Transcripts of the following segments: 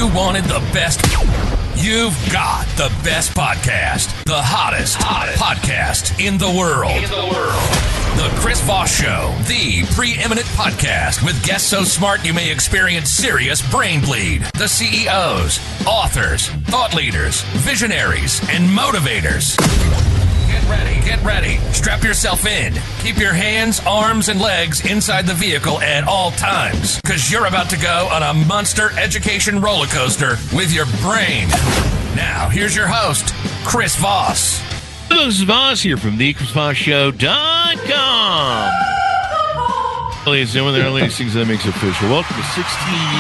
you wanted the best, you've got the best podcast, the hottest podcast in the world. The Chris Voss Show, the preeminent podcast with guests so smart you may experience serious brain bleed. The CEOs, authors, thought leaders, visionaries, and motivators. Get ready. Strap yourself in. Keep your hands, arms, and legs inside the vehicle at all times, because you're about to go on a monster education roller coaster with your brain. Now, here's your host, Chris Voss. Hello, this is Voss here from thechrisvossshow.com. Ladies and gentlemen, there are only things that makes it official. Welcome to 16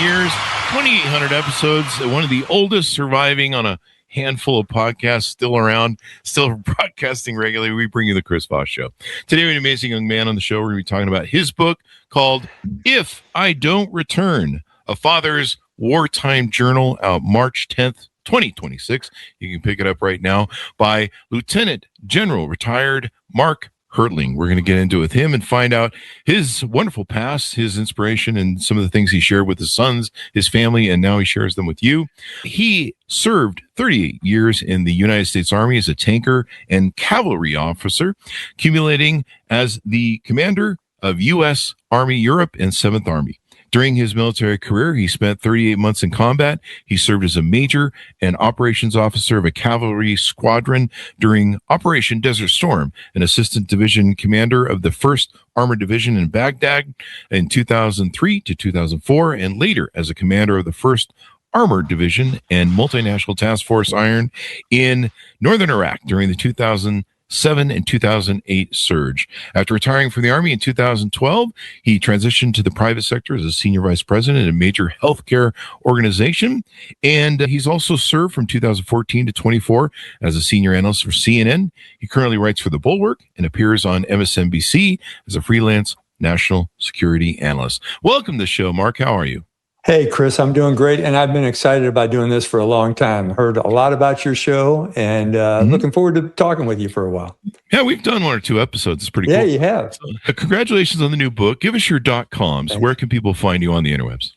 years, 2,800 episodes, one of the oldest surviving on a handful of podcasts still around, still broadcasting regularly. We bring you the Chris Voss Show. Today we have an amazing young man on the show. We're going to be talking about his book called If I Don't Return, A Father's Wartime Journal, out March 10th, 2026. You can pick it up right now by Lieutenant General retired Mark Hertling. We're going to get into it with him and find out his wonderful past, his inspiration, and some of the things he shared with his sons, his family, and now he shares them with you. He served 38 years in the United States Army as a tanker and cavalry officer, accumulating as the commander of U.S. Army Europe and 7th Army. During his military career, he spent 38 months in combat. He served as a major and operations officer of a cavalry squadron during Operation Desert Storm, an assistant division commander of the 1st Armored Division in Baghdad in 2003 to 2004, and later as a commander of the 1st Armored Division and Multinational Task Force Iron in northern Iraq during the 2007 and 2008 surge. After retiring from the Army in 2012, he transitioned to the private sector as a senior vice president at a major healthcare organization. And he's also served from 2014 to 24 as a senior analyst for CNN. He currently writes for The Bulwark and appears on MSNBC as a freelance national security analyst. Welcome to the show, Mark. How are you? Hey, Chris, I'm doing great, and I've been excited about doing this for a long time. Heard a lot about your show, and looking forward to talking with you for a while. Yeah, we've done 1 or 2 episodes. It's pretty cool. Yeah, you have. So, congratulations on the new book. Give us your .coms. Thanks. Where can people find you on the interwebs?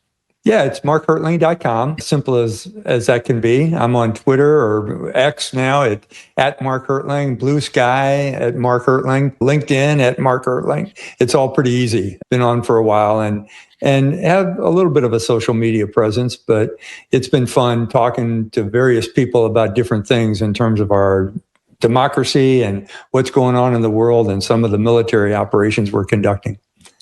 Yeah, it's markhertling.com. Simple as that can be. I'm on Twitter or X now at Mark Hertling, Blue Sky at Mark Hertling, LinkedIn at Mark Hertling. It's all pretty easy. Been on for a while and have a little bit of a social media presence, but it's been fun talking to various people about different things in terms of our democracy and what's going on in the world and some of the military operations we're conducting.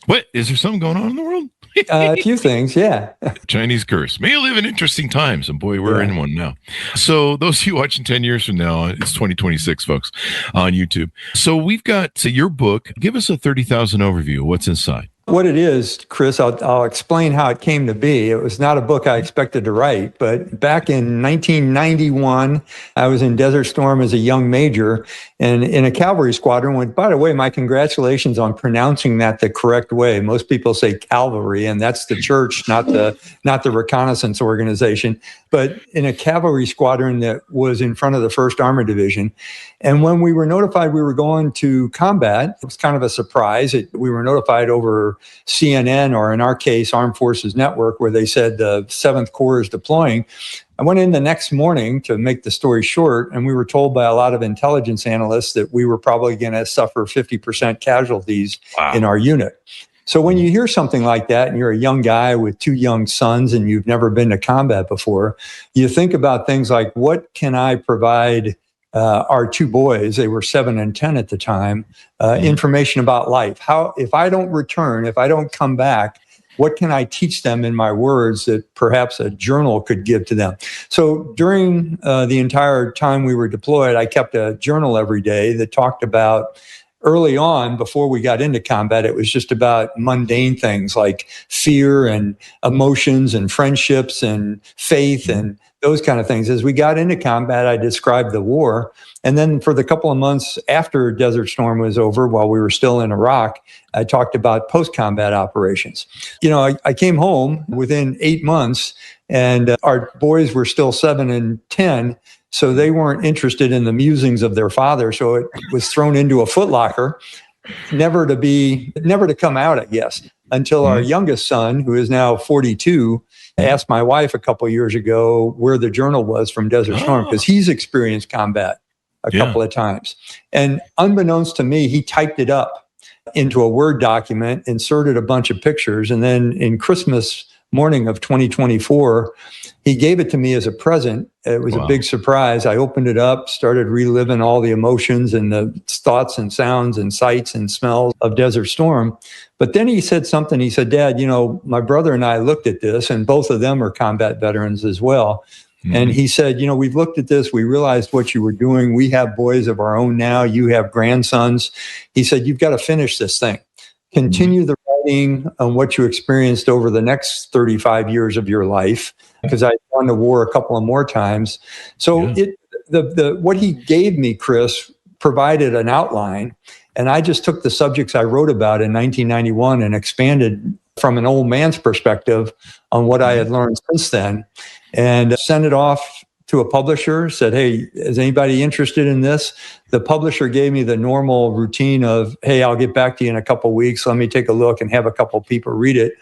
What? Is there something going on in the world? A few things, yeah. Chinese curse. May live in interesting times, and boy, we're in one now. So those of you watching 10 years from now, it's 2026, folks, on YouTube. So we've got your book. Give us a 30,000 overview of what's inside. What it is, Chris, I'll explain how it came to be. It was not a book I expected to write, but back in 1991, I was in Desert Storm as a young major and in a cavalry squadron. By the way, my congratulations on pronouncing that the correct way. Most people say cavalry, and that's the church, not the reconnaissance organization, but in a cavalry squadron that was in front of the 1st Armored Division. And when we were notified we were going to combat, it was kind of a surprise. We were notified over CNN, or in our case, Armed Forces Network, where they said the 7th Corps is deploying. I went in the next morning, to make the story short, and we were told by a lot of intelligence analysts that we were probably going to suffer 50% casualties in our unit. So when you hear something like that, and you're a young guy with 2 young sons and you've never been to combat before, you think about things like, what can I provide our 2 boys, they were 7 and 10 at the time, information about life? How, if I don't return, if I don't come back, what can I teach them in my words that perhaps a journal could give to them? So during the entire time we were deployed, I kept a journal every day that talked about, early on, before we got into combat, it was just about mundane things like fear and emotions and friendships and faith and those kind of things. As we got into combat, I described the war. And then for the couple of months after Desert Storm was over, while we were still in Iraq, I talked about post-combat operations. You know, I came home within 8 months, and our boys were still 7 and 10, so they weren't interested in the musings of their father. So it was thrown into a footlocker, never to come out, I guess, until our youngest son, who is now 42, asked my wife a couple of years ago where the journal was from Desert Storm, because he's experienced combat a couple of times. And unbeknownst to me, he typed it up into a Word document, inserted a bunch of pictures, and then in Christmas morning of 2024, he gave it to me as a present. It was a big surprise. I opened it up, started reliving all the emotions and the thoughts and sounds and sights and smells of Desert Storm. But then he said something. He said, Dad, my brother and I looked at this, and both of them are combat veterans as well. And he said, we've looked at this. We realized what you were doing. We have boys of our own now. You have grandsons. He said, you've got to finish this thing. Continue the writing on what you experienced over the next 35 years of your life, because I'd gone to war a couple of more times. So what he gave me, Chris, provided an outline. And I just took the subjects I wrote about in 1991 and expanded from an old man's perspective on what I had learned since then, and sent it off to a publisher, said, hey, is anybody interested in this? The publisher gave me the normal routine of, hey, I'll get back to you in a couple of weeks. Let me take a look and have a couple of people read it.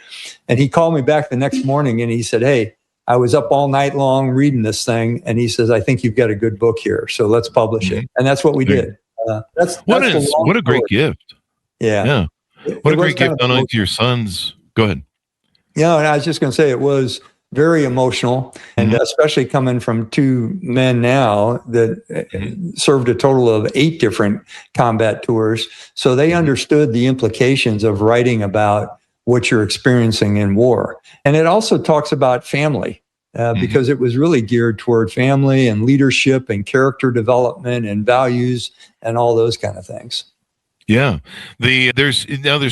And he called me back the next morning and he said, hey, I was up all night long reading this thing. And he says, I think you've got a good book here, so let's publish it. And that's what we did. What a great gift. Yeah. What a great gift, not only to your sons. Go ahead. Yeah, and I was just going to say it was very emotional, and especially coming from two men now that served a total of 8 different combat tours. So they understood the implications of writing about what you're experiencing in war. And it also talks about family, because it was really geared toward family and leadership and character development and values and all those kind of things. Yeah. There's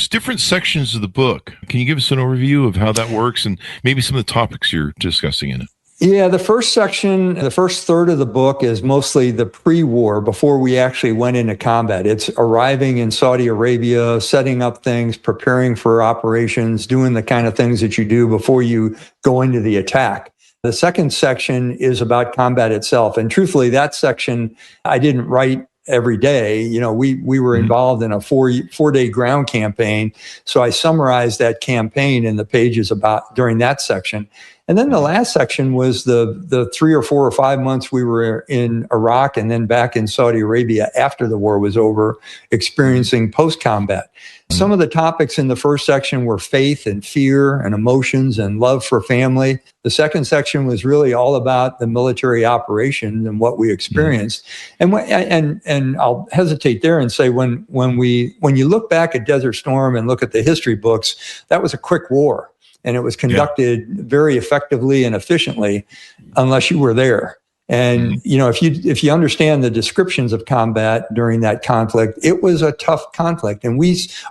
different sections of the book. Can you give us an overview of how that works and maybe some of the topics you're discussing in it? Yeah, the first section, the first third of the book is mostly the pre-war, before we actually went into combat. It's arriving in Saudi Arabia, setting up things, preparing for operations, doing the kind of things that you do before you go into the attack. The second section is about combat itself. And truthfully, that section I didn't write every day. We were involved in a four-day ground campaign. So I summarized that campaign in the pages during that section. And then the last section was the 3 or 4 or 5 months we were in Iraq and then back in Saudi Arabia after the war was over, experiencing post-combat. Some of the topics in the first section were faith and fear and emotions and love for family. The second section was really all about the military operation and what we experienced. And I'll hesitate there and say when you look back at Desert Storm and look at the history books, that was a quick war. And it was conducted very effectively and efficiently, unless you were there. And, if you understand the descriptions of combat during that conflict, it was a tough conflict. And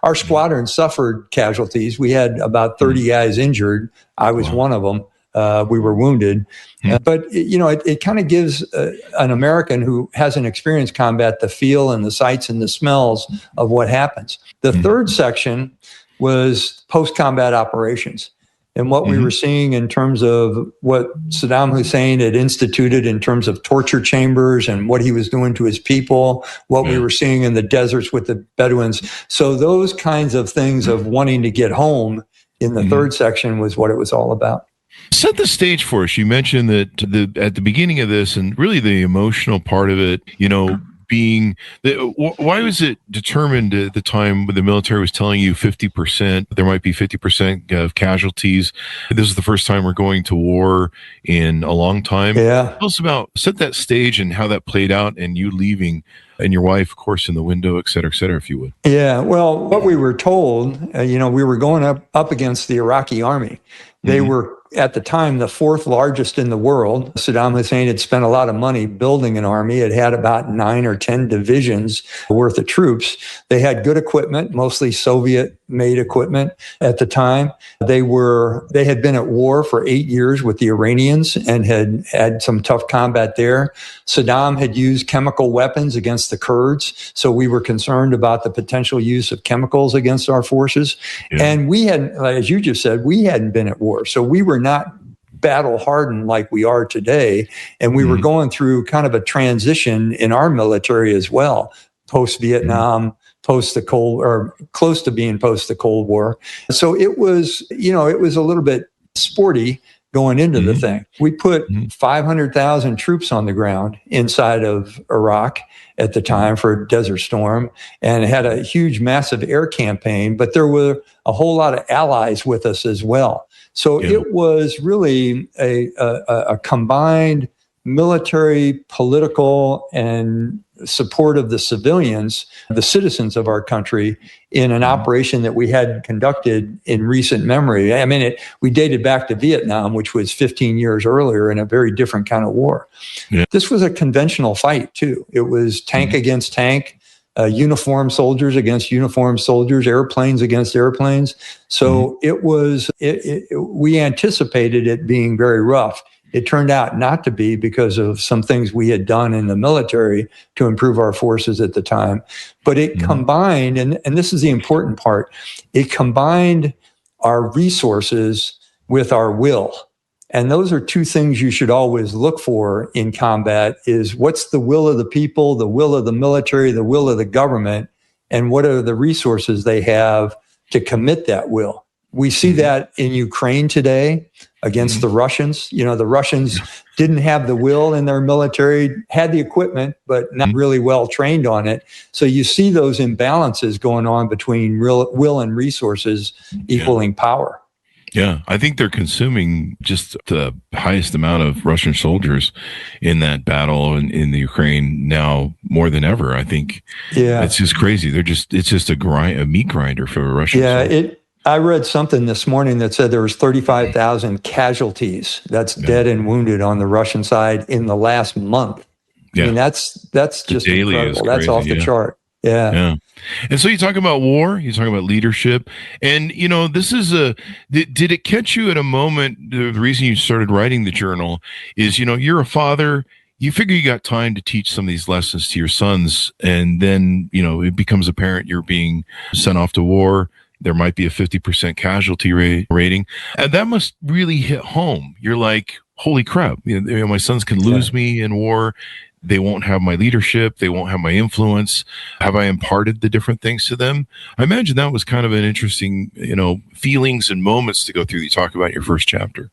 our squadron suffered casualties. We had about 30 guys injured. I was one of them. We were wounded. But, it kind of gives an American who hasn't experienced combat the feel and the sights and the smells of what happens. The third section was post-combat operations, and what we were seeing in terms of what Saddam Hussein had instituted in terms of torture chambers and what he was doing to his people, what we were seeing in the deserts with the Bedouins. So those kinds of things of wanting to get home in the third section was what it was all about. Set the stage for us. You mentioned that at the beginning of this, and really the emotional part of it, why was it determined at the time when the military was telling you 50%, there might be 50% of casualties? This is the first time we're going to war in a long time. Yeah. Tell us set that stage and how that played out, and you leaving and your wife, of course, in the window, et cetera, if you would. Yeah. Well, what we were told, we were going up against the Iraqi army. They were, at the time, the 4th largest in the world. Saddam Hussein had spent a lot of money building an army. It had about 9 or 10 divisions worth of troops. They had good equipment, mostly Soviet-made equipment at the time. They had been at war for 8 years with the Iranians and had had some tough combat there. Saddam had used chemical weapons against the Kurds, so we were concerned about the potential use of chemicals against our forces. Yeah. And we had, as you just said, we hadn't been at war. So we were not battle hardened like we are today. And we were going through kind of a transition in our military as well, post-Vietnam, close to being post the Cold War. So it was, it was a little bit sporty, going into the thing. We put 500,000 troops on the ground inside of Iraq at the time for Desert Storm, and had a huge, massive air campaign, but there were a whole lot of allies with us as well. So it was really a combined military, political, and support of the civilians, the citizens of our country, in an operation that we had conducted in recent memory. I mean, we dated back to Vietnam, which was 15 years earlier, in a very different kind of war. Yeah. This was a conventional fight, too. It was tank against tank, uniformed soldiers against uniformed soldiers, airplanes against airplanes. So we anticipated it being very rough. It turned out not to be, because of some things we had done in the military to improve our forces at the time. But it combined, and this is the important part, it combined our resources with our will. And those are two things you should always look for in combat: is what's the will of the people, the will of the military, the will of the government, and what are the resources they have to commit that will. We see that in Ukraine today against the Russians. You know, the Russians didn't have the will in their military, had the equipment, but not really well trained on it. So you see those imbalances going on between will and resources equaling power. Yeah, I think they're consuming just the highest amount of Russian soldiers in that battle in the Ukraine now more than ever. I think it's just crazy. It's just a meat grinder for the Russians. Yeah, I read something this morning that said there was 35,000 casualties, that's dead and wounded, on the Russian side in the last month. Yeah. I mean, that's just incredible. That's off the chart. Yeah. And so you talk about war, you talk about leadership, and this is did it catch you at a moment? The reason you started writing the journal is, you're a father. You figure you got time to teach some of these lessons to your sons, and then, it becomes apparent you're being sent off to war. There might be a 50% casualty rating. And that must really hit home. You're like, holy crap, my sons can lose me in war. They won't have my leadership. They won't have my influence. Have I imparted the different things to them? I imagine that was kind of an interesting, feelings and moments to go through. You talk about in your first chapter.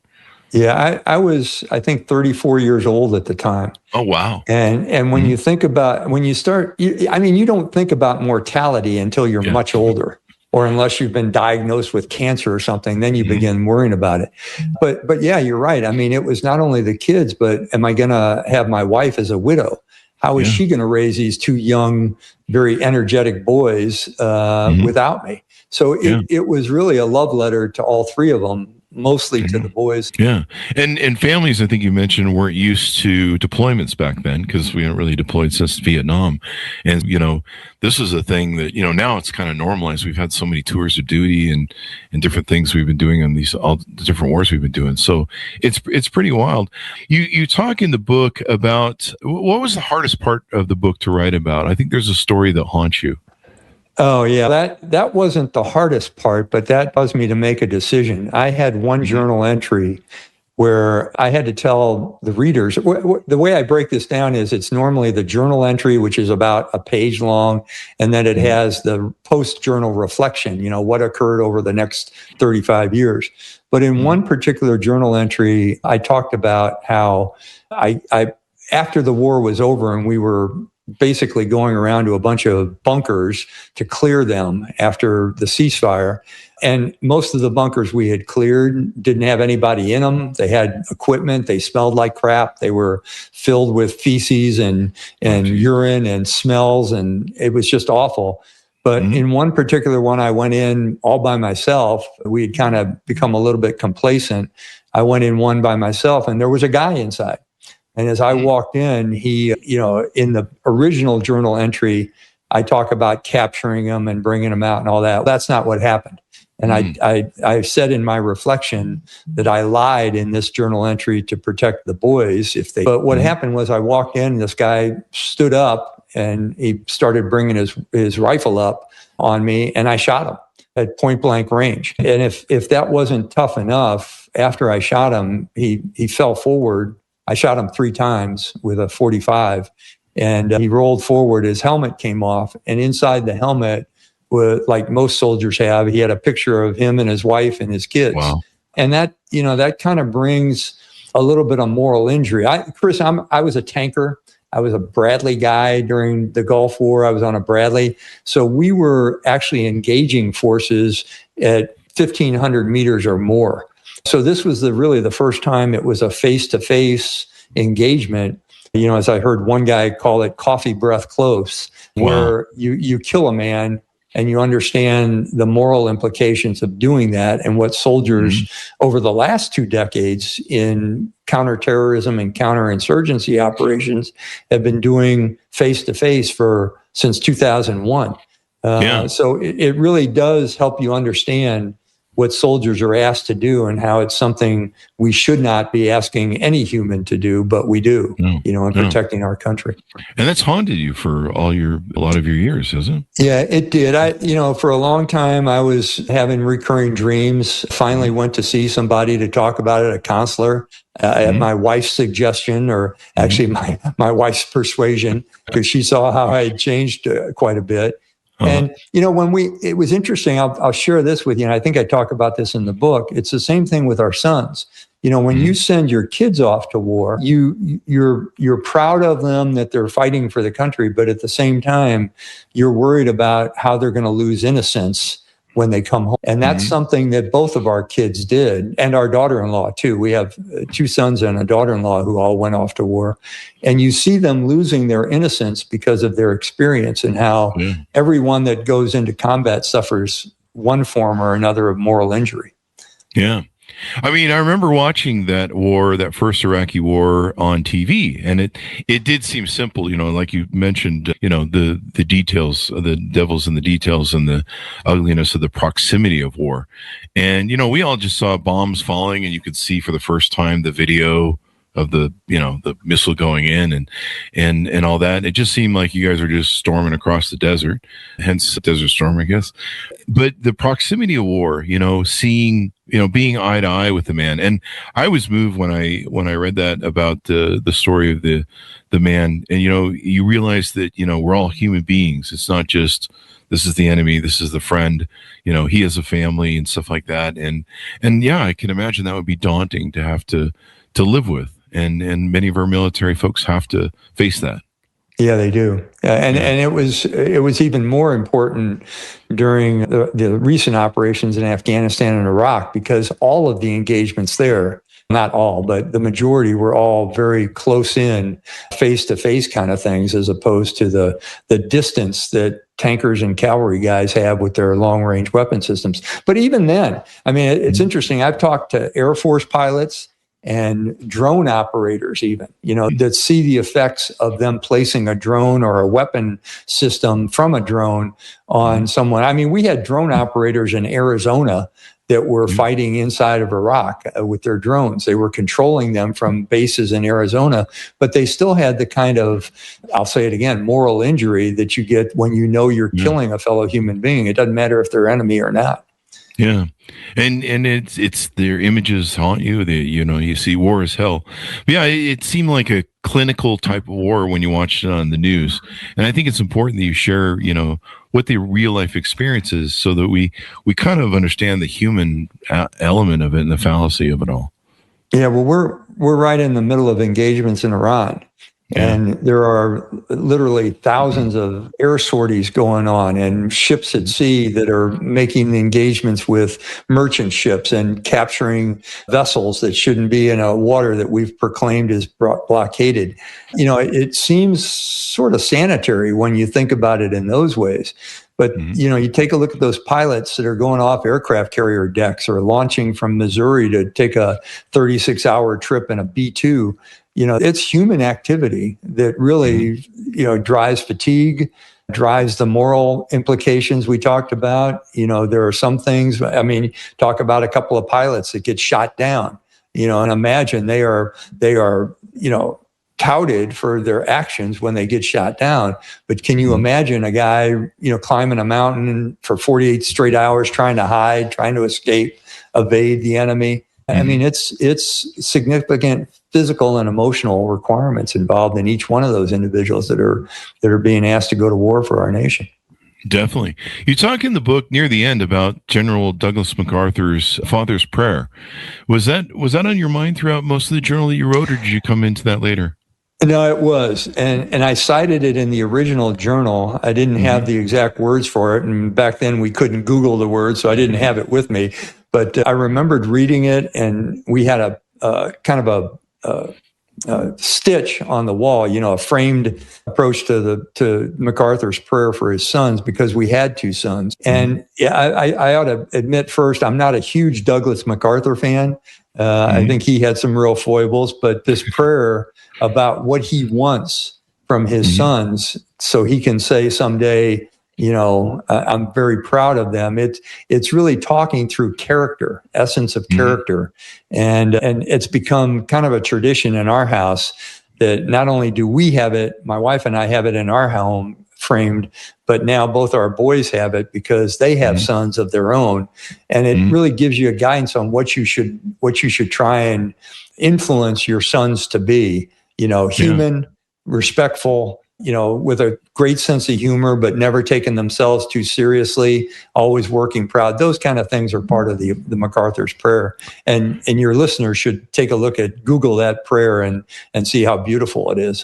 Yeah, I was, I think, 34 years old at the time. Oh, wow. And when you think about, when you start, you don't think about mortality until you're much older. Or unless you've been diagnosed with cancer or something, then you begin worrying about it. But yeah, you're right. I mean, it was not only the kids, but am I going to have my wife as a widow? How is she going to raise these two young, very energetic boys without me? So it was really a love letter to all three of them, mostly to the boys. Yeah. And families, I think you mentioned, weren't used to deployments back then, because we haven't really deployed since Vietnam. And, this is a thing that, now it's kind of normalized. We've had so many tours of duty and different things we've been doing on all the different wars we've been doing. So it's pretty wild. You talk in the book about, what was the hardest part of the book to write about? I think there's a story that haunts you. Oh, yeah. That wasn't the hardest part, but that caused me to make a decision. I had one journal entry where I had to tell the readers, the way I break this down is it's normally the journal entry, which is about a page long, and then it has the post-journal reflection, what occurred over the next 35 years. But in one particular journal entry, I talked about how I after the war was over and we were basically going around to a bunch of bunkers to clear them after the ceasefire. And most of the bunkers we had cleared didn't have anybody in them. They had equipment. They smelled like crap. They were filled with feces and urine and smells, and it was just awful. But in one particular one, I went in all by myself. We had kind of become a little bit complacent. I went in one by myself, and there was a guy inside. And as I walked in, he, in the original journal entry, I talk about capturing him and bringing him out and all that. That's not what happened. And I said in my reflection that I lied in this journal entry to protect the boys. But what happened was I walked in, and this guy stood up and he started bringing his rifle up on me, and I shot him at point blank range. And if that wasn't tough enough, after I shot him, he fell forward. I shot him 3 times with a 45, and he rolled forward. His helmet came off, and inside the helmet, like most soldiers have, he had a picture of him and his wife and his kids. Wow. And that, that kind of brings a little bit of moral injury. Chris, I was a tanker. I was a Bradley guy during the Gulf War. I was on a Bradley. So we were actually engaging forces at 1,500 meters or more. So this was really the first time it was a face-to-face engagement. As I heard one guy call it coffee breath close, where you kill a man and you understand the moral implications of doing that, and what soldiers over the last 2 decades in counterterrorism and counterinsurgency operations have been doing face-to-face since 2001. So it really does help you understand what soldiers are asked to do and how it's something we should not be asking any human to do, but we do, in protecting our country. And that's haunted you for a lot of your years, hasn't it? Yeah, it did. For a long time, I was having recurring dreams. Finally went to see somebody to talk about it, a counselor, at my wife's suggestion, or actually my wife's persuasion, because she saw how I had changed quite a bit. And, it was interesting, I'll share this with you, and I think I talk about this in the book. It's the same thing with our sons. When you send your kids off to war, you're proud of them that they're fighting for the country, but at the same time, you're worried about how they're going to lose innocence when they come home. And that's something that both of our kids did, and our daughter-in-law too. We have 2 sons and a daughter-in-law who all went off to war. And you see them losing their innocence because of their experience, and how everyone that goes into combat suffers one form or another of moral injury. Yeah. I mean, I remember watching that first Iraqi war on TV, and it did seem simple, like you mentioned, the details, the devil's in the details, and the ugliness of the proximity of war. And, we all just saw bombs falling, and you could see for the first time the video of the missile going in and all that. It just seemed like you guys were just storming across the desert, hence Desert Storm, I guess. But the proximity of war, seeing, being eye to eye with the man. And I was moved when I read that about the story of the man, and, you realize that, we're all human beings. It's not just, this is the enemy, this is the friend, he has a family and stuff like that. And yeah, I can imagine that would be daunting to have to live with. And many of our military folks have to face that. Yeah, they do. And it was even more important during the recent operations in Afghanistan and Iraq, because all of the engagements there, not all, but the majority, were all very close in, face-to-face kind of things, as opposed to the distance that tankers and cavalry guys have with their long-range weapon systems. But even then, I mean, it's interesting. I've talked to Air Force pilots and drone operators even, that see the effects of them placing a drone or a weapon system from a drone on someone. I mean, we had drone operators in Arizona that were fighting inside of Iraq with their drones. They were controlling them from bases in Arizona, but they still had the kind of, I'll say it again, moral injury that you get when you're killing a fellow human being. It doesn't matter if they're enemy or not. Yeah. And it's their images haunt you. You see war is hell. But yeah, it seemed like a clinical type of war when you watched it on the news. And I think it's important that you share, what the real life experience is, so that we kind of understand the human element of it and the fallacy of it all. Yeah, well, we're right in the middle of engagements in Iran. And there are literally thousands of air sorties going on, and ships at sea that are making engagements with merchant ships and capturing vessels that shouldn't be in a water that we've proclaimed as blockaded. It seems sort of sanitary when you think about it in those ways. But, you take a look at those pilots that are going off aircraft carrier decks or launching from Missouri to take a 36-hour trip in a B-2. It's human activity that really, drives fatigue, drives the moral implications we talked about. There are some things, talk about a couple of pilots that get shot down, and imagine they are, touted for their actions when they get shot down. But can you imagine a guy, climbing a mountain for 48 straight hours, trying to hide, trying to escape, evade the enemy? I mean, it's significant physical and emotional requirements involved in each one of those individuals that are being asked to go to war for our nation. Definitely. You talk in the book near the end about General Douglas MacArthur's father's prayer. Was that on your mind throughout most of the journal that you wrote, or did you come into that later? No, it was. And I cited it in the original journal. I didn't have the exact words for it. And back then we couldn't Google the words, so I didn't have it with me. But I remembered reading it, and we had a kind of a stitch on the wall, a framed approach to MacArthur's prayer for his sons, because we had two sons. And I ought to admit first, I'm not a huge Douglas MacArthur fan. I think he had some real foibles, but this prayer about what he wants from his sons, so he can say someday, I'm very proud of them. It's really talking through character, essence of character. And it's become kind of a tradition in our house that not only do we have it, my wife and I have it in our home framed, but now both our boys have it because they have sons of their own. And it really gives you a guidance on what you should try and influence your sons to be, human, respectful, with a great sense of humor, but never taking themselves too seriously, always working proud. Those kind of things are part of the MacArthur's prayer. And your listeners should take a look at Google that prayer and see how beautiful it is.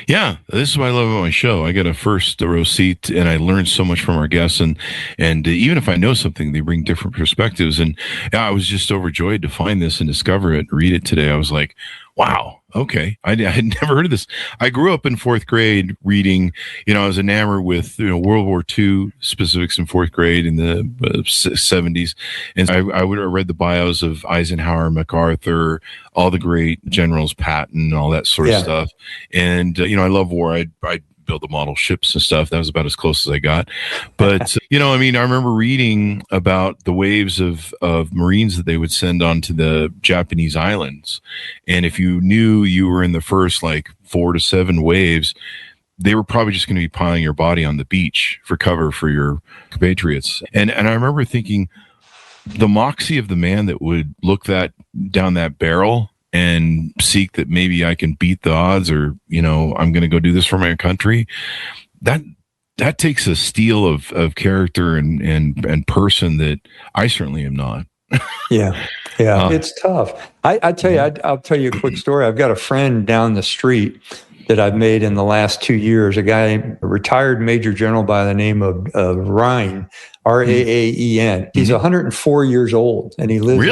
Yeah, this is what I love about my show. I get a first row seat, and I learn so much from our guests. And even if I know something, they bring different perspectives. And yeah, I was just overjoyed to find this and discover it, read it today. I was like, wow, okay. I had never heard of this. I grew up in fourth grade reading, I was enamored with, World War II specifics in fourth grade in the 70s. And I would have read the bios of Eisenhower, MacArthur, all the great generals, Patton, all that sort of stuff. And, I love war. I'd build the model ships and stuff. That was about as close as I got. But, I remember reading about the waves of Marines that they would send onto the Japanese islands. And if you knew you were in the first 4 to 7 waves, they were probably just going to be piling your body on the beach for cover for your compatriots. And I remember thinking the moxie of the man that would look down that barrel and seek that maybe I can beat the odds, or, I'm going to go do this for my country. That takes a steel of character and person that I certainly am not. Yeah. It's tough. I tell you, I'll tell you a quick story. I've got a friend down the street that I've made in the last 2 years, a retired major general by the name of Ryan, Raaen. He's 104 years old, and he lives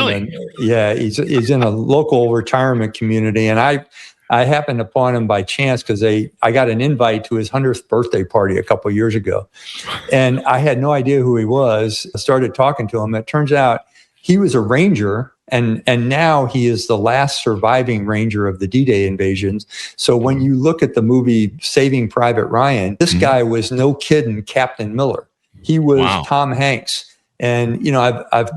he's in a local retirement community. And I happened upon him by chance because I got an invite to his 100th birthday party a couple of years ago. And I had no idea who he was. I started talking to him. It turns out he was a Ranger, and now he is the last surviving Ranger of the D-Day invasions. So when you look at the movie Saving Private Ryan, this guy was no kidding Captain Miller. He was Tom Hanks. And, I've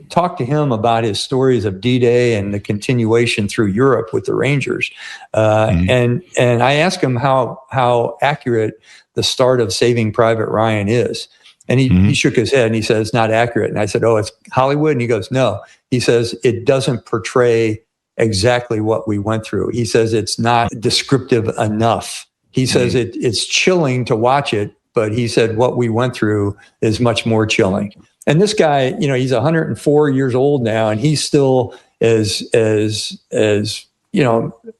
talked to him about his stories of D-Day and the continuation through Europe with the Rangers. And I asked him how accurate the start of Saving Private Ryan is. And he shook his head and he said, it's not accurate. And I said, oh, it's Hollywood? And he goes, no. He says, it doesn't portray exactly what we went through. He says, it's not descriptive enough. He says, it's chilling to watch it, but he said, what we went through is much more chilling. And this guy, he's 104 years old now, and he's still as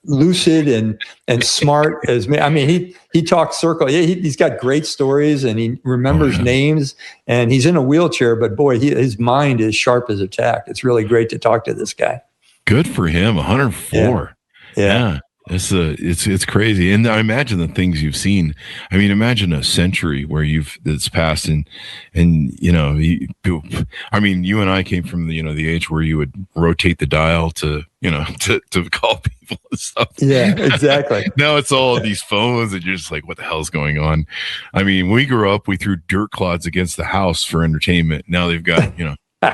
lucid and smart as me. I mean, he talks circle. He's got great stories, and he remembers names, and he's in a wheelchair, but boy, his mind is sharp as a tack. It's really great to talk to this guy. Good for him. 104. Yeah. It's crazy. And I imagine the things you've seen. I mean, imagine a century where that's passed and you and I came from the age where you would rotate the dial to call people and stuff. Yeah, exactly. Now it's all these phones and you're just like, what the hell's going on? I mean, when we grew up, we threw dirt clods against the house for entertainment. Now they've got,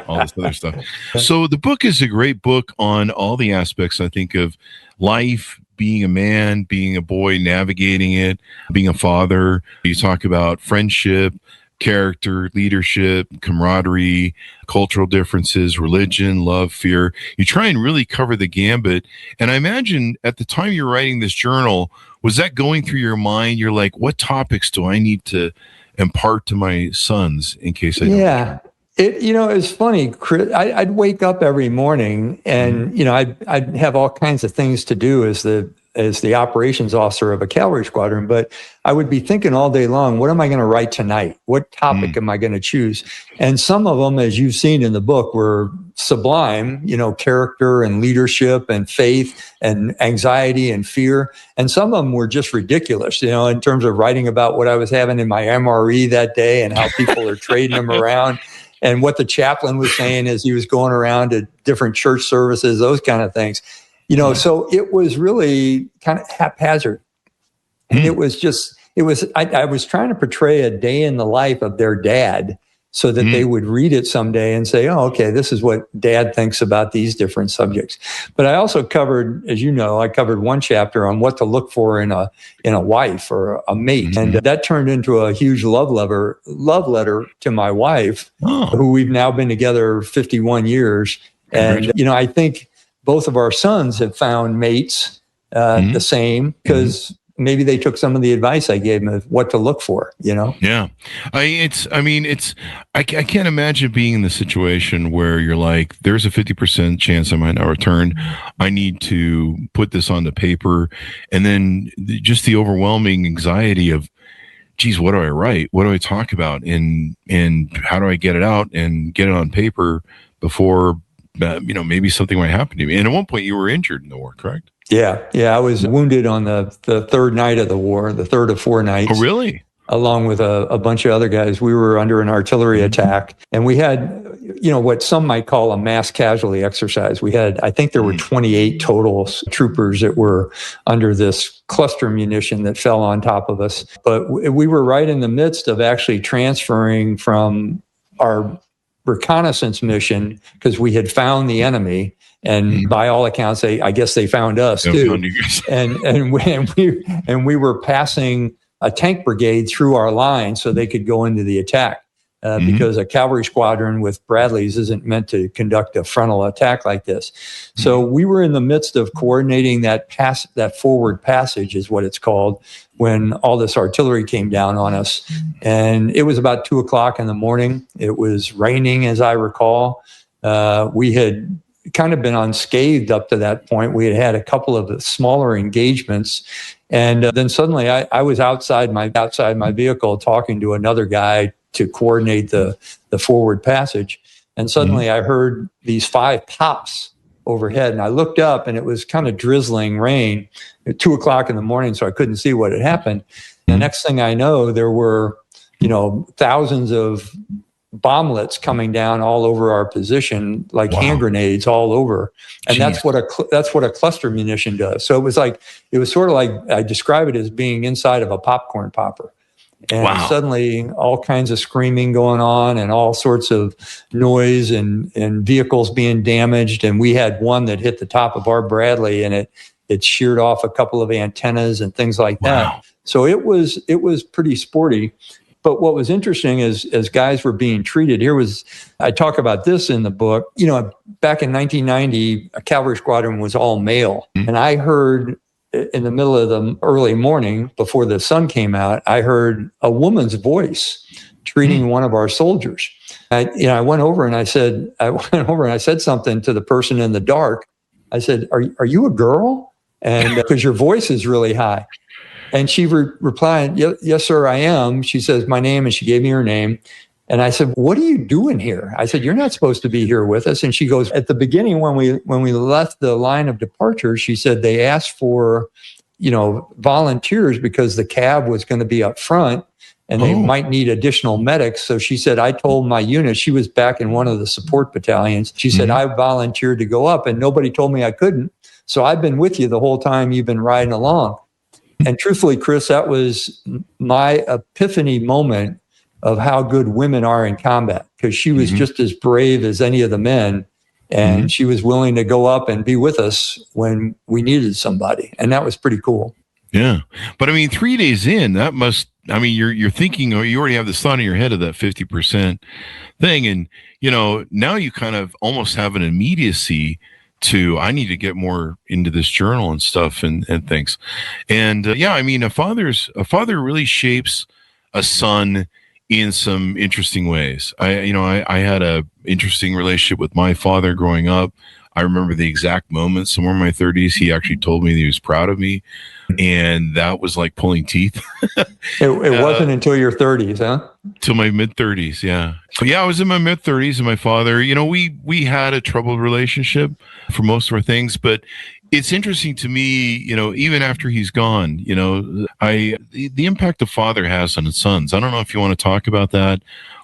all this other stuff. So the book is a great book on all the aspects, I think, of life, being a man, being a boy, navigating it, being a father. You talk about friendship, character, leadership, camaraderie, cultural differences, religion, love, fear. You try and really cover the gambit. And I imagine at the time you're writing this journal, was that going through your mind? You're like, what topics do I need to impart to my sons in case I don't. Yeah. It's funny, Chris. I'd wake up every morning, and I'd have all kinds of things to do as the operations officer of a cavalry squadron. But I would be thinking all day long, what am I going to write tonight? What topic am I going to choose? And some of them, as you've seen in the book, were sublime. Character and leadership and faith and anxiety and fear. And some of them were just ridiculous. In terms of writing about what I was having in my MRE that day and how people are trading them around. And what the chaplain was saying as he was going around to different church services, those kind of things. So it was really kind of haphazard. And I was trying to portray a day in the life of their dad so that they would read it someday and say, oh, okay, this is what dad thinks about these different subjects. But I also covered, as you know, one chapter on what to look for in a wife or a mate. And that turned into a huge love letter to my wife, who we've now been together 51 years. And, I think both of our sons have found mates the same because maybe they took some of the advice I gave them of what to look for, Yeah. I can't imagine being in the situation where you're like, there's a 50% chance I might not return. I need to put this on the paper. And then just the overwhelming anxiety of, geez, what do I write? What do I talk about? And how do I get it out and get it on paper before, maybe something might happen to me. And at one point you were injured in the war, correct? Yeah. I was wounded on the third night of the war, the third of 4 nights. Oh, really? Along with a bunch of other guys. We were under an artillery attack, and we had, what some might call a mass casualty exercise. I think there were 28 total troopers that were under this cluster munition that fell on top of us. But we were right in the midst of actually transferring from our reconnaissance mission because we had found the enemy. And by all accounts, I guess they found us too. And we were passing a tank brigade through our line so they could go into the attack because a cavalry squadron with Bradleys isn't meant to conduct a frontal attack like this. So we were in the midst of coordinating that forward passage is what it's called when all this artillery came down on us. And it was about 2:00 in the morning. It was raining, as I recall. We had kind of been unscathed up to that point. We had a couple of smaller engagements. And then suddenly I was outside my vehicle talking to another guy to coordinate the forward passage. And suddenly I heard these 5 pops overhead. And I looked up and it was kind of drizzling rain at 2:00 in the morning. So I couldn't see what had happened. The next thing I know, there were, thousands of bomblets coming down all over our position, like hand grenades all over. And that's what a cluster munition does. So it was sort of like, I describe it as being inside of a popcorn popper. And suddenly all kinds of screaming going on and all sorts of noise and vehicles being damaged. And we had one that hit the top of our Bradley and it sheared off a couple of antennas and things like that. So it was pretty sporty. But what was interesting is as guys were being treated, I talk about this in the book, back in 1990, a cavalry squadron was all male. And I heard in the middle of the early morning before the sun came out, I heard a woman's voice treating one of our soldiers. I went over and I said something to the person in the dark. I said, are you a girl? And because your voice is really high. And she replied, yes, sir, I am. She says, my name, and she gave me her name. And I said, what are you doing here? I said, you're not supposed to be here with us. And she goes, at the beginning, when we left the line of departure, she said they asked for, volunteers because the cab was going to be up front and they might need additional medics. So she said, I told my unit, she was back in one of the support battalions. She said, I volunteered to go up and nobody told me I couldn't. So I've been with you the whole time you've been riding along. And truthfully, Chris, that was my epiphany moment of how good women are in combat, because she was just as brave as any of the men. And she was willing to go up and be with us when we needed somebody. And that was pretty cool. Yeah. But 3 days in, that must, you're thinking, or you already have this thought in your head of that 50% thing. And, now you kind of almost have an immediacy to, I need to get more into this journal and stuff and things. And a father really shapes a son in some interesting ways. I had a interesting relationship with my father growing up. I remember the exact moment, somewhere in my 30s, he actually told me that he was proud of me. And that was like pulling teeth. It wasn't until your 30s, huh? Till my mid 30s, yeah. So yeah, I was in my mid 30s, and my father, we had a troubled relationship for most of our things, but it's interesting to me, even after he's gone, the impact a father has on his sons. I don't know if you want to talk about that,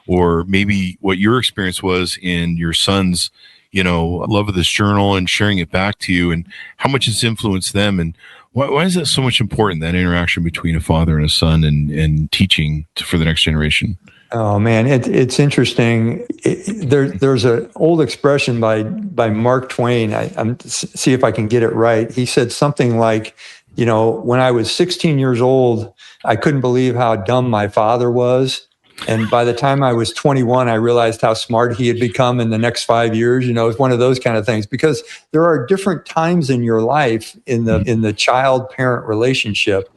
or maybe what your experience was in your son's, love of this journal and sharing it back to you, and how much it's influenced them, and why is that so much important, that interaction between a father and a son, and teaching for the next generation? Oh man, it's interesting. There's an old expression by Mark Twain. I'm see if I can get it right. He said something like, when I was 16 years old, I couldn't believe how dumb my father was. And by the time I was 21, I realized how smart he had become in the next 5 years. It's one of those kind of things, because there are different times in your life in the child-parent relationship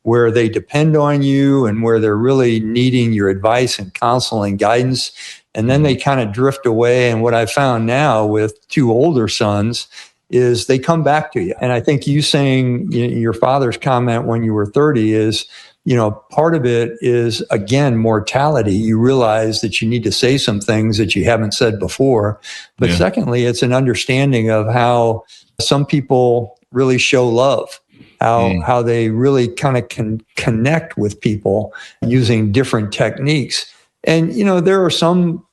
where they depend on you and where they're really needing your advice and counsel and guidance. And then they kind of drift away. And what I found now with two older sons is they come back to you. And I think you saying your father's comment when you were 30 is, part of it is, again, mortality. You realize that you need to say some things that you haven't said before. But secondly, it's an understanding of how some people really show love, how they really kind of can connect with people using different techniques. And, there's some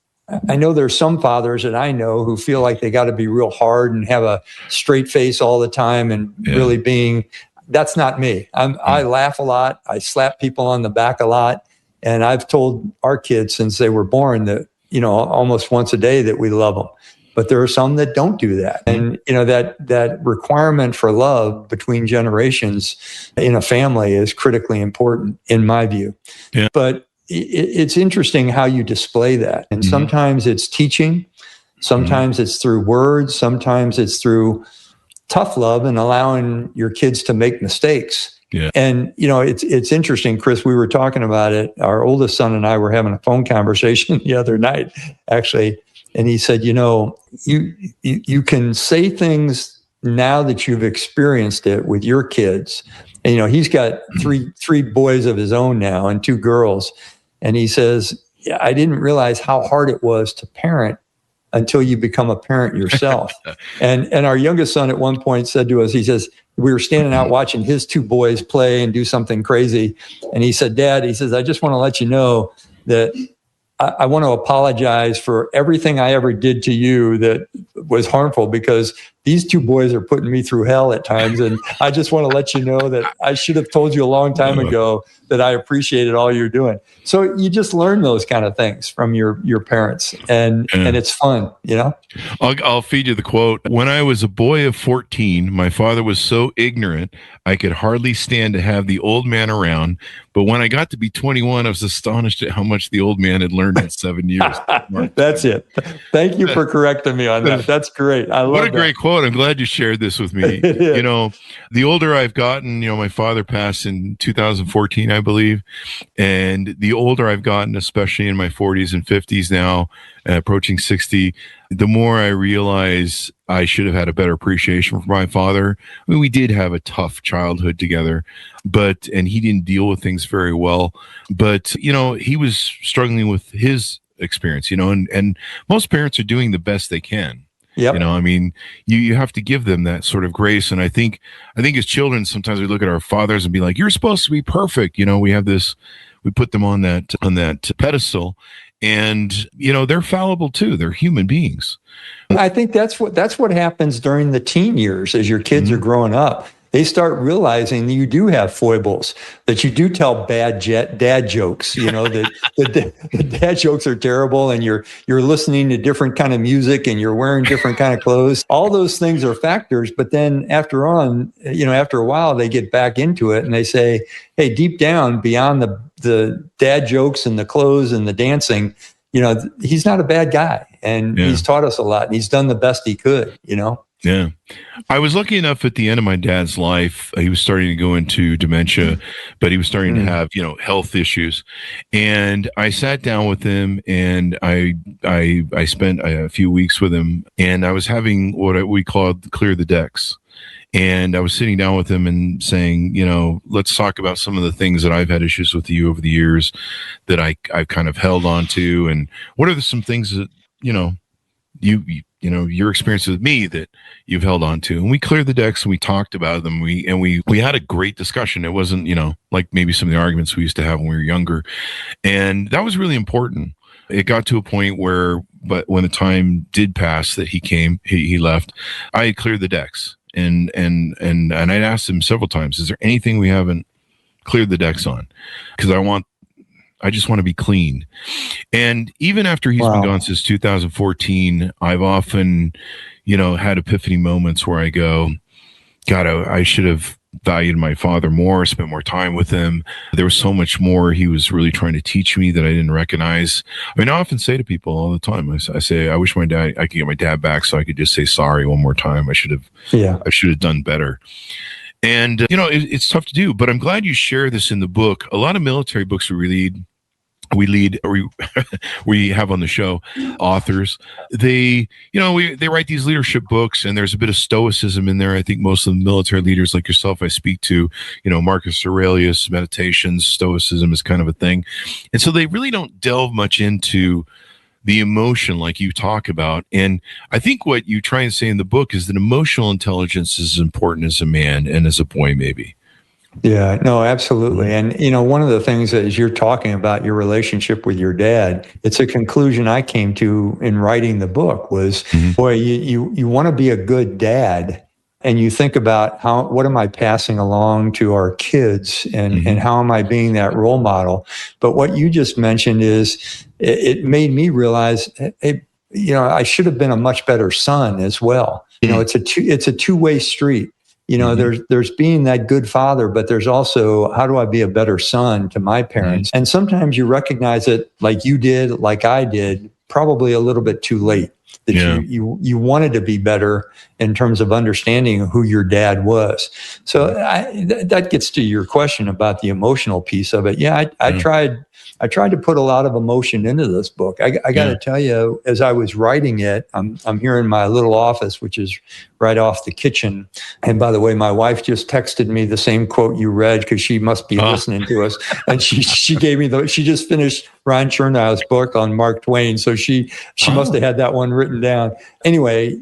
fathers that I know who feel like they got to be real hard and have a straight face all the time and really being. That's not me. I laugh a lot. I slap people on the back a lot. And I've told our kids since they were born that, almost once a day that we love them. But there are some that don't do that. And, that requirement for love between generations in a family is critically important in my view. Yeah. But it's interesting how you display that. And sometimes it's teaching. Sometimes it's through words. Sometimes it's through tough love and allowing your kids to make mistakes. Yeah. And, it's interesting, Chris, we were talking about it. Our oldest son and I were having a phone conversation the other night, actually. And he said, you can say things now that you've experienced it with your kids. And, he's got three boys of his own now and two girls. And he says, I didn't realize how hard it was to parent until you become a parent yourself. And our youngest son at one point said to us, he says, we were standing out watching his two boys play and do something crazy. And he said, Dad, he says, I just want to let you know that I want to apologize for everything I ever did to you that was harmful, because these two boys are putting me through hell at times. And I just want to let you know that I should have told you a long time ago that I appreciated all you're doing. So you just learn those kind of things from your parents, and it's fun, I'll feed you the quote. When I was a boy of 14, my father was so ignorant, I could hardly stand to have the old man around. But when I got to be 21, I was astonished at how much the old man had learned in 7 years. That's it. Thank you for correcting me on that. That's great. I love that. What a great quote. I'm glad you shared this with me. The older I've gotten, my father passed in 2014, I believe. And the older I've gotten, especially in my 40s and 50s now, approaching 60, the more I realize I should have had a better appreciation for my father. I mean, we did have a tough childhood together, and he didn't deal with things very well. But, he was struggling with his experience, and most parents are doing the best they can. Yep. You have to give them that sort of grace. And I think as children, sometimes we look at our fathers and be like, you're supposed to be perfect. We put them on that pedestal, and, they're fallible too. They're human beings. I think that's what happens during the teen years as your kids are growing up. They start realizing that you do have foibles, that you do tell bad dad jokes, that the dad jokes are terrible, and you're listening to different kind of music and you're wearing different kind of clothes. All those things are factors. But then after a while, they get back into it and they say, hey, deep down, beyond the dad jokes and the clothes and the dancing, he's not a bad guy. And he's taught us a lot, and he's done the best he could, Yeah. I was lucky enough at the end of my dad's life, he was starting to go into dementia, but he was starting to have, health issues. And I sat down with him and I spent a few weeks with him, and I was having what we called clear the decks. And I was sitting down with him and saying, let's talk about some of the things that I've had issues with you over the years that I've kind of held on to. And what are some things that, your experience with me that you've held on to? And we cleared the decks and we talked about them. We had a great discussion. It wasn't, like maybe some of the arguments we used to have when we were younger. And that was really important. It got to a point but when the time did pass that he left, I cleared the decks. And I'd asked him several times, is there anything we haven't cleared the decks on? Because I just want to be clean. And even after he's been gone since 2014, I've often, had epiphany moments where I go, God, I should have valued my father more, spent more time with him. There was so much more he was really trying to teach me that I didn't recognize. I often say to people all the time, I say, I wish I could get my dad back so I could just say sorry one more time. I should have done better. And, it's tough to do, but I'm glad you share this in the book. A lot of military books we have on the show authors. They write these leadership books, and there's a bit of stoicism in there. I think most of the military leaders like yourself I speak to, Marcus Aurelius, meditations, stoicism is kind of a thing. And so they really don't delve much into the emotion like you talk about. And I think what you try and say in the book is that emotional intelligence is as important as a man and as a boy, maybe. Yeah, no, absolutely. And, one of the things that as you're talking about your relationship with your dad, it's a conclusion I came to in writing the book was, boy, you want to be a good dad. And you think about what am I passing along to our kids and how am I being that role model? But what you just mentioned is it made me realize, I should have been a much better son as well. It's a two-way street. There's being that good father, but there's also, how do I be a better son to my parents? And sometimes you recognize it like you did, like I did, probably a little bit too late, that you wanted to be better in terms of understanding who your dad was. So that gets to your question about the emotional piece of it. Yeah, I tried to put a lot of emotion into this book. I got to tell you, as I was writing it, I'm here in my little office, which is right off the kitchen. And by the way, my wife just texted me the same quote you read because she must be listening to us. And she gave me she just finished Ryan Chernow's book on Mark Twain. So she must have had that one written down. Anyway,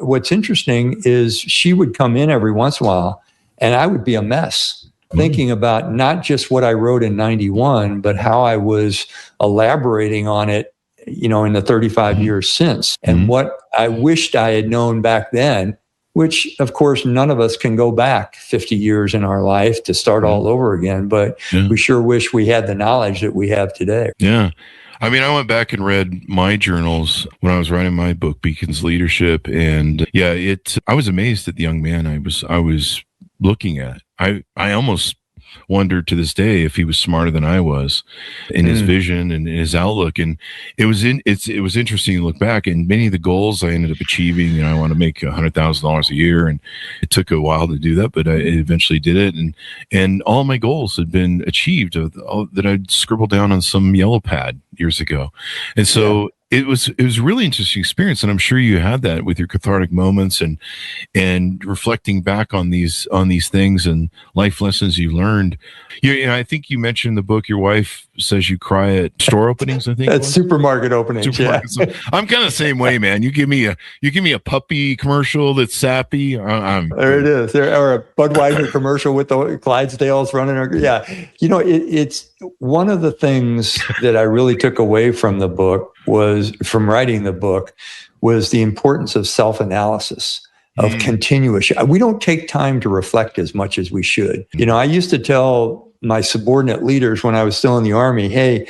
what's interesting is she would come in every once in a while and I would be a mess. Thinking about not just what I wrote in 91, but how I was elaborating on it, in the 35 years since, and what I wished I had known back then, which of course none of us can go back 50 years in our life to start all over again, but we sure wish we had the knowledge that we have today. Yeah. I went back and read my journals when I was writing my book, Beacon's Leadership. And I was amazed at the young man I was looking at. I almost wonder to this day if he was smarter than I was in his vision and his outlook. And it was interesting to look back, and many of the goals I ended up achieving. I want to make $100,000 a year, and it took a while to do that, but I eventually did it. And all my goals had been achieved that I'd scribbled down on some yellow pad years ago. And so it was a really interesting experience, and I'm sure you had that with your cathartic moments and reflecting back on these things and life lessons you learned. I think you mentioned in the book your wife says you cry at store openings. I think at supermarket openings. Yeah. So I'm kind of the same way, man. You give me a puppy commercial that's sappy. There it is. Or a Budweiser commercial with the Clydesdales running. It's one of the things that I really took away from the book from writing the book was the importance of self-analysis, of continuous. We don't take time to reflect as much as we should. I used to tell my subordinate leaders when I was still in the Army, hey,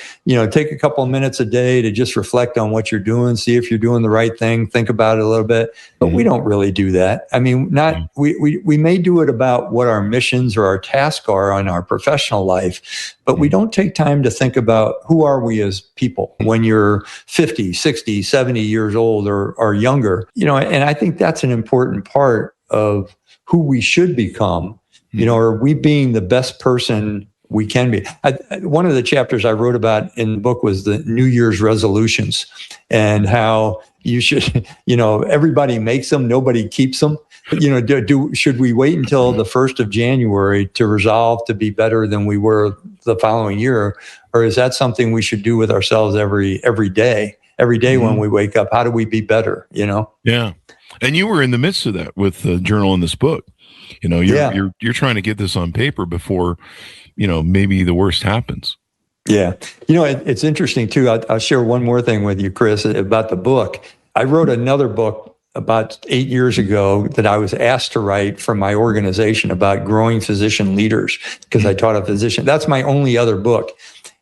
take a couple of minutes a day to just reflect on what you're doing, see if you're doing the right thing, think about it a little bit. But we don't really do that. I mean, we may do it about what our missions or our tasks are on our professional life, but we don't take time to think about who are we as people when you're 50, 60, 70 years old or younger. And I think that's an important part of who we should become. Are we being the best person we can be? One of the chapters I wrote about in the book was the New Year's resolutions and how you should, everybody makes them, nobody keeps them. But, should we wait until the 1st of January to resolve to be better than we were the following year? Or is that something we should do with ourselves every day when we wake up? How do we be better? Yeah. And you were in the midst of that with the journal in this book. You're trying to get this on paper before, maybe the worst happens. Yeah. It's interesting too. I'll share one more thing with you, Chris, about the book. I wrote another book about 8 years ago that I was asked to write from my organization about growing physician leaders because I taught a physician. That's my only other book.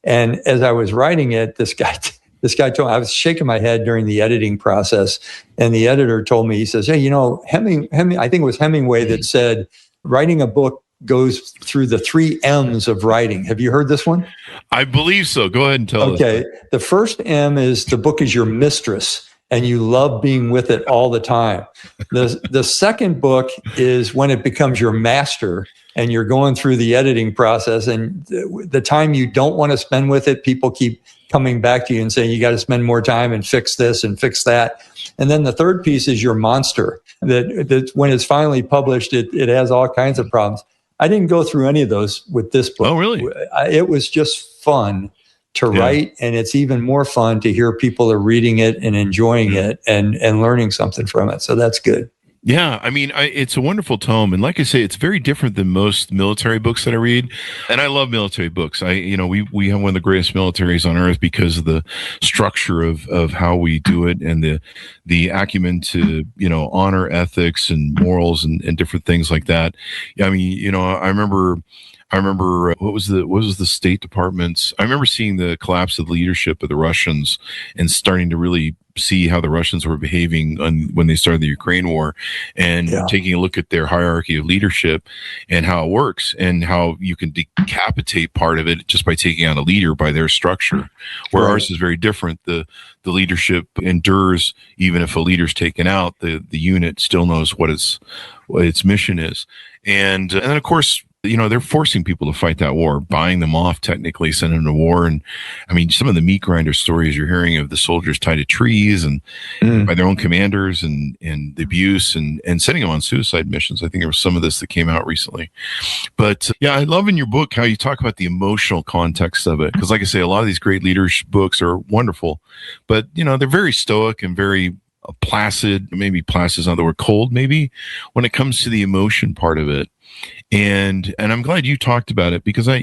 And as I was writing it, this guy told me, I was shaking my head during the editing process, and the editor told me, he says, hey, Heming, I think it was Hemingway that said, writing a book goes through the 3 M's of writing. Have you heard this one? I believe so. Go ahead and tell us. Okay. The first M is the book is your mistress, and you love being with it all the time. The second book is when it becomes your master, and you're going through the editing process, and the time you don't want to spend with it, people keep coming back to you and saying, you got to spend more time and fix this and fix that. And then the third piece is your monster, that when it's finally published, it has all kinds of problems. I didn't go through any of those with this book. Oh, really? It was just fun to write, and it's even more fun to hear people are reading it and enjoying it and learning something from it. So that's good. Yeah, I mean, it's a wonderful tome, and like I say, it's very different than most military books that I read. And I love military books. We have one of the greatest militaries on earth because of the structure of how we do it and the acumen to honor ethics and morals and different things like that. I mean, I remember what was the State Department's? I remember seeing the collapse of the leadership of the Russians and starting to really see how the Russians were behaving when they started the Ukraine war, and taking a look at their hierarchy of leadership and how it works and how you can decapitate part of it just by taking out a leader by their structure, where ours is very different. The leadership endures even if a leader's taken out. The unit still knows what its mission is, and then of course, they're forcing people to fight that war, buying them off, technically sending them to war. And I mean, some of the meat grinder stories you're hearing of the soldiers tied to trees and by their own commanders and the abuse and sending them on suicide missions. I think there was some of this that came out recently. But I love in your book how you talk about the emotional context of it. Because like I say, a lot of these great leaders books are wonderful, but they're very stoic and very placid. Maybe placid is not the word, cold maybe, when it comes to the emotion part of it. And I'm glad you talked about it, because I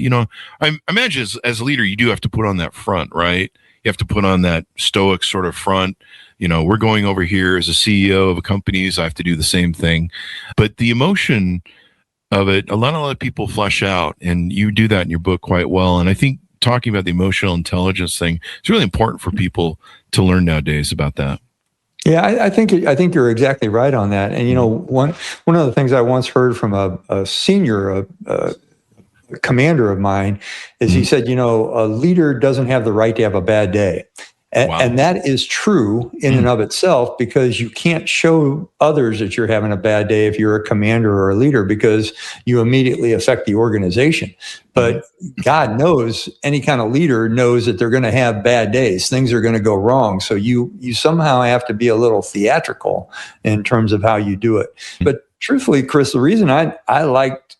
imagine as a leader, you do have to put on that front, right? You have to put on that stoic sort of front. We're going over here as a CEO of a company, so I have to do the same thing. But the emotion of it, a lot of people flesh out, and you do that in your book quite well. And I think talking about the emotional intelligence thing is really important for people to learn nowadays about that. Yeah, I think you're exactly right on that. And one of the things I once heard from a senior commander of mine is he said, a leader doesn't have the right to have a bad day. And that is true in and of itself, because you can't show others that you're having a bad day if you're a commander or a leader, because you immediately affect the organization. But God knows, any kind of leader knows that they're going to have bad days. Things are going to go wrong. So you somehow have to be a little theatrical in terms of how you do it. But truthfully, Chris, the reason I liked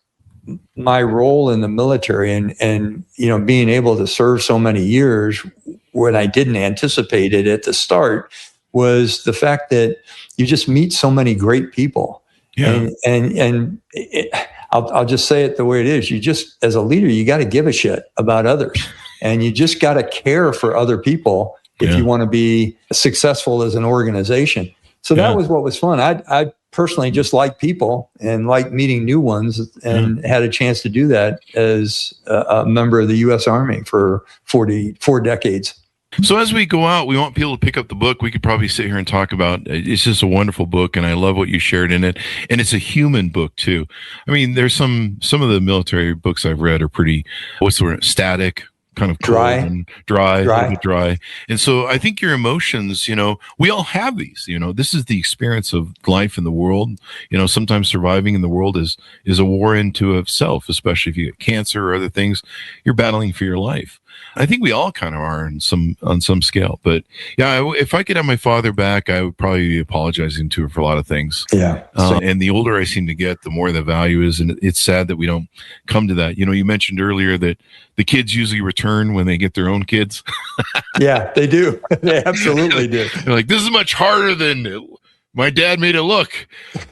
my role in the military and being able to serve so many years when I didn't anticipate it at the start was the fact that you just meet so many great people. Yeah. And I'll just say it the way it is. You just, as a leader, you got to give a shit about others, and you just got to care for other people if you want to be successful as an organization. So that was what was fun. I personally just like people and like meeting new ones, and had a chance to do that as a member of the U.S. Army for 4 decades. So as we go out, we want people to pick up the book. We could probably sit here and talk about it's just a wonderful book, and I love what you shared in it. And it's a human book too. I mean, there's some of the military books I've read are pretty, what's the word, static, kind of dry, and dry, a little bit dry. And so I think your emotions, we all have these. This is the experience of life in the world. Sometimes surviving in the world is a war into itself, especially if you get cancer or other things. You're battling for your life. I think we all kind of are on some scale. But yeah, if I could have my father back, I would probably be apologizing to him for a lot of things. Yeah. And the older I seem to get, the more the value is. And it's sad that we don't come to that. You mentioned earlier that the kids usually return when they get their own kids. Yeah, they do. They absolutely do. They're like, this is much harder than my dad made it look.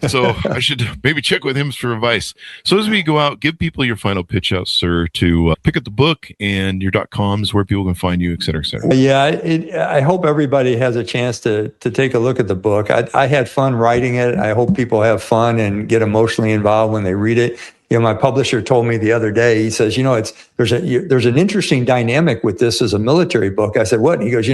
So I should maybe check with him for advice. So as we go out, give people your final pitch out, sir, to pick up the book and your .coms, where people can find you, et cetera, et cetera. Yeah, I hope everybody has a chance to take a look at the book. I had fun writing it. I hope people have fun and get emotionally involved when they read it. My publisher told me the other day, he says, there's an interesting dynamic with this as a military book. I said, what? And he goes,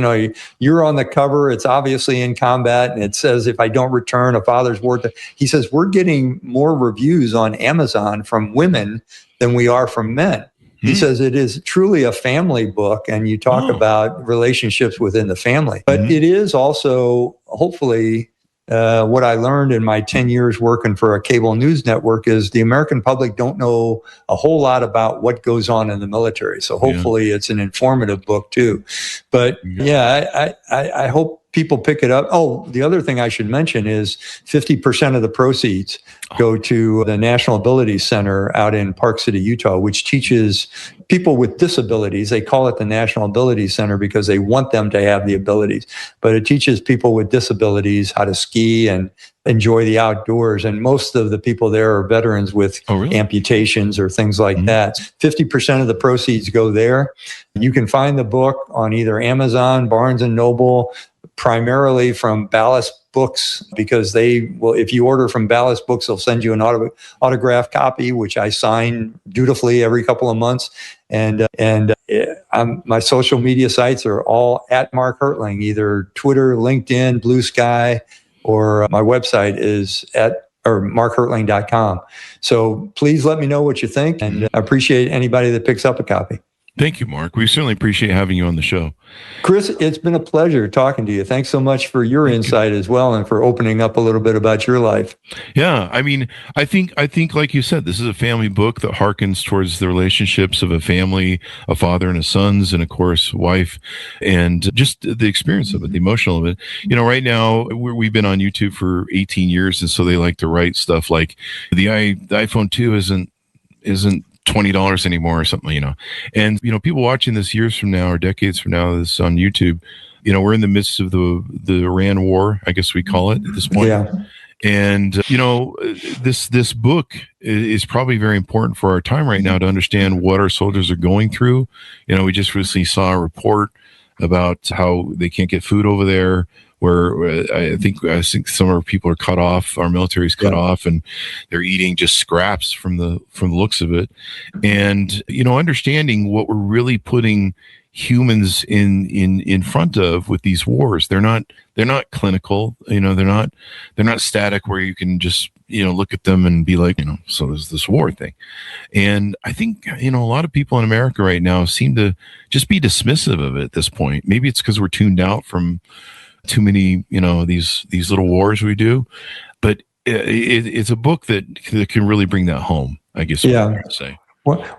you're on the cover. It's obviously in combat. And it says, if I don't return, a father's war. He says, we're getting more reviews on Amazon from women than we are from men. He says it is truly a family book, and you talk about relationships within the family. But it is also, hopefully, what I learned in my 10 years working for a cable news network is the American public don't know a whole lot about what goes on in the military. So hopefully it's an informative book too. But I hope people pick it up. Oh, the other thing I should mention is 50% of the proceeds go to the National Ability Center out in Park City, Utah, which teaches people with disabilities. They call it the National Ability Center because they want them to have the abilities. But it teaches people with disabilities how to ski and enjoy the outdoors. And most of the people there are veterans with amputations or things like that. 50% of the proceeds go there. You can find the book on either Amazon, Barnes & Noble, primarily from Ballast Books, because if you order from Ballast Books, they'll send you an autographed copy, which I sign dutifully every couple of months. And my social media sites are all at Mark Hertling, either Twitter, LinkedIn, Blue Sky, or my website is markhertling.com. So please let me know what you think, and I appreciate anybody that picks up a copy. Thank you, Mark. We certainly appreciate having you on the show. Chris, it's been a pleasure talking to you. Thanks so much for your insight as well, and for opening up a little bit about your life. Yeah, I mean, I think like you said, this is a family book that harkens towards the relationships of a family, a father and his sons, and of course, wife, and just the experience of it, the emotional of it. Right now we've been on YouTube for 18 years, and so they like to write stuff like the iPhone 2 isn't $20 anymore or something, and people watching this years from now or decades from now, this on YouTube, we're in the midst of the Iran war, I guess we call it at this point. Yeah. And this book is probably very important for our time right now to understand what our soldiers are going through. We just recently saw a report about how they can't get food over there, where I think some of our people are cut off, our military is cut off, and they're eating just scraps from the looks of it. And understanding what we're really putting humans in front of with these wars. They're not clinical, they're not static where you can just look at them and be like, so there's this war thing. And I think a lot of people in America right now seem to just be dismissive of it at this point. Maybe it's because we're tuned out from too many, these little wars we do, but it's a book that can really bring that home, I guess. What I'm trying to say.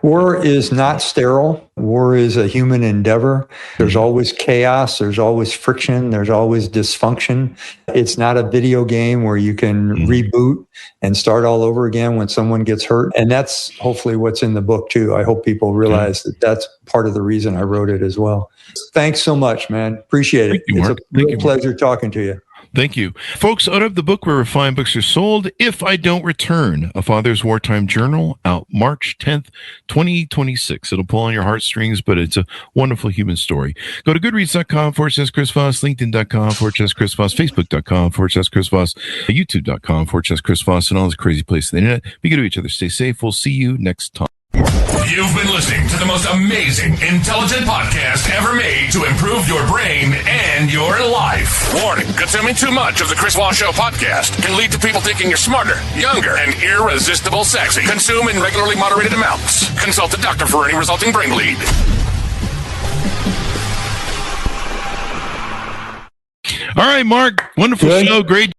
War is not sterile. War is a human endeavor. There's always chaos. There's always friction. There's always dysfunction. It's not a video game where you can reboot and start all over again when someone gets hurt. And that's hopefully what's in the book too. I hope people realize that that's part of the reason I wrote it as well. Thanks so much, man. Appreciate it. Thank you, Mark. It's a real pleasure talking to you. Thank you. Folks, out of the book where refined books are sold, If I Don't Return, A Father's Wartime Journal, out March 10th, 2026. It'll pull on your heartstrings, but it's a wonderful human story. Go to goodreads.com/Chris Voss, LinkedIn.com/Chris Voss, Facebook.com/Chris Voss, YouTube.com/Chris Voss, and all this crazy places on the internet. Be good to each other. Stay safe. We'll see you next time. You've been listening to the most amazing, intelligent podcast ever made to improve your brain and your life. Warning, consuming too much of the Chris Voss Show podcast can lead to people thinking you're smarter, younger, and irresistible sexy. Consume in regularly moderated amounts. Consult a doctor for any resulting brain bleed. All right, Mark. Wonderful show. Great